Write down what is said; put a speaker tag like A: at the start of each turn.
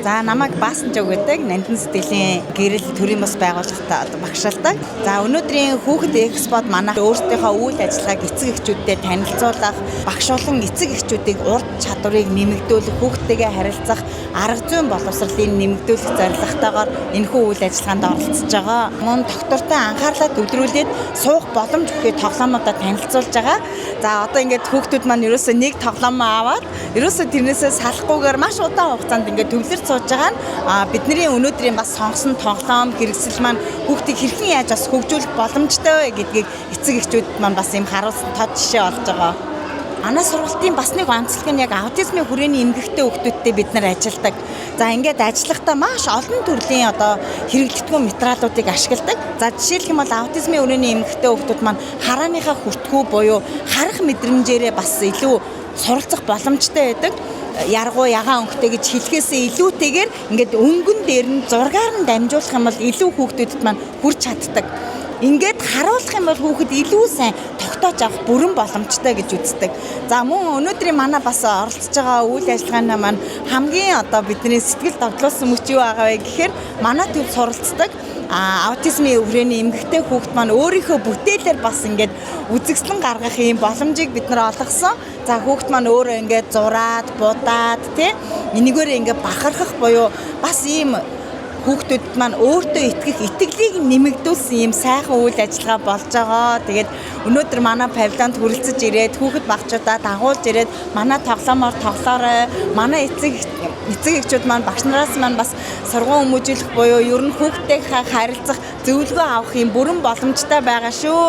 A: За намайг баасан жог гэдэг Нандин сэтгэлийн гэрэл төрийн бас байгууллагатай багшаалдаг. За өнөөдрийн хүүхэд экспод манай өөрсдийнхөө үйл ажиллагааг эцэг эхчүүдэд танилцуулах, багшуулан эцэг эхчүүдийг урд чадварыг нэмэгдүүлэх, хүүхдтэйгээ харилцах, арга зүйн боловсролыг нэмэгдүүлэх зорилготойгоор энэхүү үйл ажиллагаанд оролцож байгаа. Мөн доктортой анхаарлаа төвлөрүүлээд суух боломж өгөх тоглоомуудаа танилцуулж байгаа. За одоо ингээд хүүхдүүд маань ерөөсөө нэг тоглоом аваад ерөөсөө тэрнээсээ салахгүйгээр маш удаан хугацаанд ингээд төвлөрч сууж байгаа нь бидний өнөөдрийн бас сонгосон тоглоом хэрэгсэл маань хүүхдийг хэрхэн яаж бас хөгжүүлэх боломжтой вэ гэдгийг эцэг эхчүүд маань бас юм харуулсан тод жишээ болж байгаа. Манай сургалтын бас нэг онцлог нь яг аутизмын хүрээний эмгэгтэй хүүхдүүдтэй бид нар ажилладаг. За ингээд ажиллахдаа маш олон төрлийн одоо хэрэглэгдэхүүн материалуудыг ашигладаг. За жишээлх юм бол аутизмын хүрээний эмгэгтэй хүүхдүүд маань харааныхаа хүртгүү буюу харах мэдрэмжээрээ бас илүү суралцах боломжтой байдаг. Яргуу ягаан өнгөтэй гэж хэлхээсээ илүүтэйгээр ингээд өнгөн дээр нь зургаар нь дамжуулах юм бол илүү хүүхдүүдэд маань хүрч чаддаг. Ингээд харуулах юм бол хүүхэд илүү сайн тогтоож авах бүрэн боломжтой гэж үздэг. За мөн өнөөдрийн манай бас оролцож байгаа үйл ажиллагааны маань хамгийн одоо бидний сэтгэл догтлуулсан мөч юу байгаа вэ гэхээр манай төв суралцдаг аутизмын хүрээний эмгэгтэй хүүхэд маань өөрийнхөө бүтээлээр бас ингээд үзэгслэн гаргах юм боломжийг бид нар олгосон. За хүүхэд маань өөрөө ингээд зураад, будаад тий энийгээр ингээд бахархах буюу бас ийм хүүхдүүд маань өөртөө итгэх итгэлийг нэмэгдүүлсэн юм сайхан үйл ажиллагаа болж байгаа. Тэгээд өнөөдөр манай павильонд хүрэлцэж ирээд хүүхэд багчуудаа дагуулж ирээд манай тоглоомоор тоглоорой. Манай эцэг эхчүүд маань багш нараас маань бас сургууль хүмүүжүүлэх буюу ер нь хүүхдтэйгээ харилцах зөвлөгөө авах юм бүрэн боломжтой байгаа шүү.